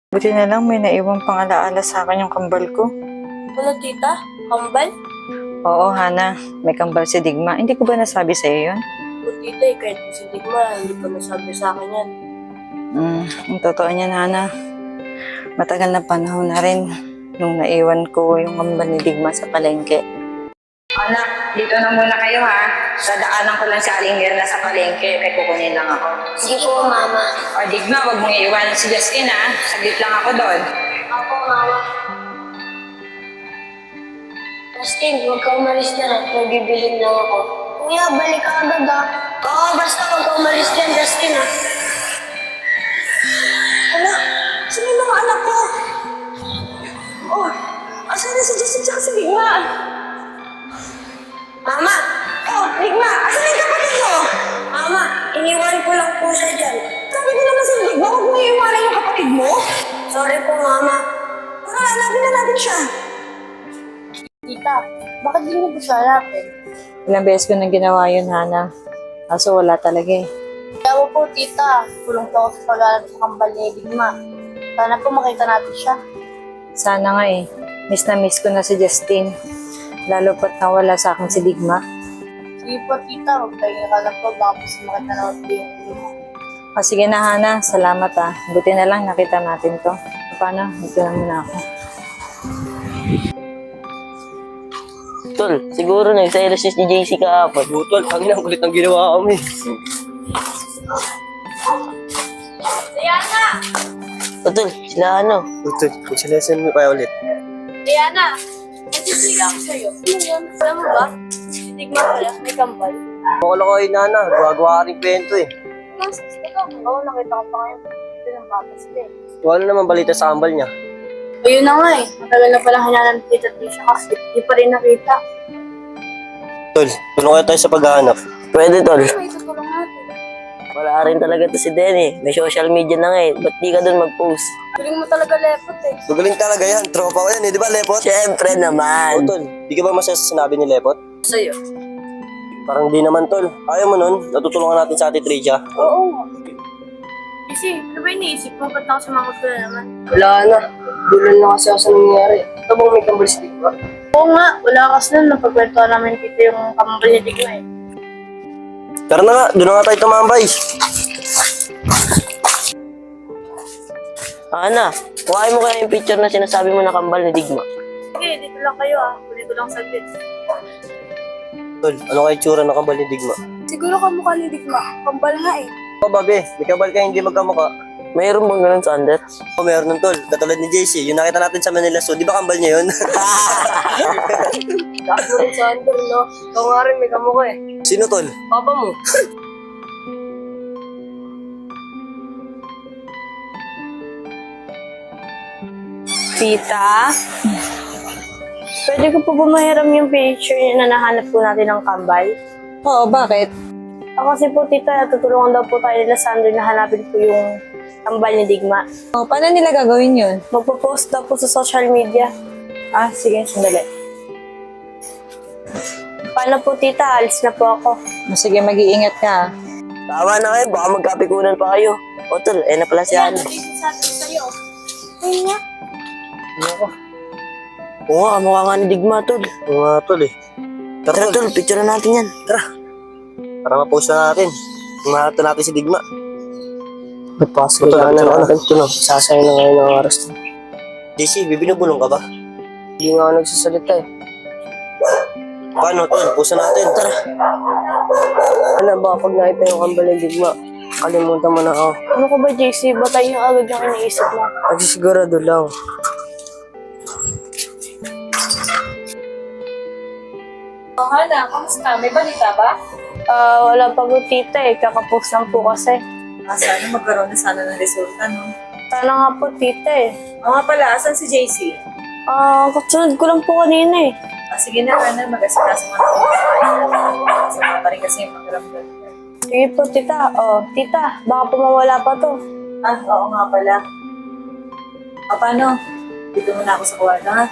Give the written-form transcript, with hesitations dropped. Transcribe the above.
Buti na lang may naiwang pang-alaala sa akin yung kambal ko. Wala, tita? Kambal? Oo, Hana. May kambal si Digma. Hindi ko ba nasabi sa'yo yun? O tita, kahit po si Digma, hindi pa nasabi sa akin yan. Ang totoo niyan, Hana. Matagal na panahon na rin nung naiwan ko yung kambal ni Digma sa palengke. Anak, dito na muna kayo ha. Dadaanan ko lang si Aling Mirna sa palengke. Kaya kukunin lang ako. Sige po, mama. O Digma, huwag mong iiwanan si Justin ha. Saglit lang ako doon. Ako, mama. Justin, huwag ka umalis na. Magbibilin lang ako. Kuya, balik ka agad ah. Oo, basta huwag ka umalis dyan, Justin ah. Hala, saan yung mga anak ko? Oh, asan na si Justin tsaka si Digma? Mama! Oh, Digma, asan na yung kapatid mo? Mama, iniwan ko lang po siya dyan. Sabi ko naman sa Digma, huwag mo iiwanan yung kapatid mo. Sorry po, mama. Hanapin na natin siya. Tita, bakit hindi mo po siya hanapin? Ilang beses ko nang ginawa yun, Hana. Kaso wala talaga eh. Kaya po, tita. Tulong po ako sa pag-alap sa kambal ni Digma. Sana po makita natin siya. Sana nga eh. Miss na miss ko na si Justin. Lalo pat nawala sa akin si Digma. Sige po, tita. Magpahinga ka lang po. Baka po sa makita natin po yung Digma. O sige na, Hana. Salamat ah. Buti na lang nakita natin to. Paano? Dito na muna ako. Tol, siguro nagselos si JC kahapon. Butol, ang inang kulit ang ginawa kami. Diana! O tol, sila ano? Butol, kung sinesan mo kaya ulit. Diana! Nagsisiga ako sa'yo. Ano yun? Alam mo ba? Si Digma pala, may kambal. Bakala ko ay nana, gawa ka rin kwento eh. Mas, ikaw, oo, nakita ko pa ngayon. Ito ng bata sila eh. Wala naman balita sa kambal niya. Ayun na nga eh. Matagal na pala hinahanap kita siya kasi di pa rin nakita. Tol, tulong kaya tayo sa paghahanap. Pwede tol. Ano may tutulong natin? Wala rin talaga to si Denny. May social media na nga eh. Ba't di ka dun mag-post? Galing mo talaga lepot eh. Magaling talaga yan, tropa ko yan eh, di ba Lepot? Siyempre naman. Tol, di ka ba masaya sa sinabi ni Lepot? Sa'yo? Parang di naman Tol. Ayaw mo nun, natutulungan natin sa Ate Tricia. Oo. Kasi, ano ba iniisip mo? Ba't ako sumangot ko na naman? Wala na, dulan na kasi ako sa nangyari. Ito bang may kambal si Digma? Oo nga, wala kasi nun. Napagkwentuhan namin dito yung kambal ni Digma eh. Tara na nga, doon na nga tayo tumambay. Ana, kuhain mo kaya yung picture na sinasabi mo na kambal ni Digma. Sige, dito lang kayo ah. Huli ko lang saglit. Tol, ano kaya tsura ng kambal ni Digma? Siguro kamukha ni Digma. Kambal nga eh. Oh, babe, may kambal ka hindi magkamukha. Mayroon bang ganun sa Ander? Oh, meron nun Tol, katulad ni JC, yung nakita natin sa Manila Zoo, di ba kambal niya yun? Kaso rin sa Ander, no? Ikaw nga rin may kamukha eh. Sino Tol? Papa mo. Tita? Pwede ko po ba mahiram yung picture na nahanap po natin ng kambal? Oo, bakit? Kasi po, tita, tutulungan daw po tayo nila Sander na hanapin po yung kambal ni Digma. Oh, paano nila gagawin yun? Magpo-post daw po sa social media. Ah, sige, sandali. Paano po, tita? Alis na po ako. Sige, mag-iingat ka ah. Tama na kayo, baka magkapikunan pa kayo. O tol, na pala si Ana. sabi sa'yo. Ayun nga. Oo nga, kamukha nga ni Digma tol. Oo nga Tol eh. Tara tol, picture natin yan. Para ma-post na natin. Kung mahanap natin si Digma. Magpasok Tol, na ano, natin. ito na, sasayang na ngayon ng oras. JC, bibinubulong ka ba? Hindi nga ako nagsasalita eh. Paano Tol? Post na natin. Tara. Ano ba, pag nakita yung kambal ni Digma, kalimutan mo na ako. Ano ko ba, JC? Batay yung agad yung iniisip mo. Nagsisigurado lang. Oh, Hana, kamusta? May balita ba? Wala pa po, tita eh. Kakapost lang po kasi. Sana magkaroon na sana ng resulta, no? Sana nga po, tita eh. Oo nga pala, asan si JC? Kasunod ko lang po kanina eh. Sige na, Hana, mag-asikaso mo na ako. Sama pa rin kasi yung pakiramdam. Sige po, tita. Tita, baka po mawala pa to. Ah, oo nga pala. Paano? Dito muna ako sa kwarto, ha?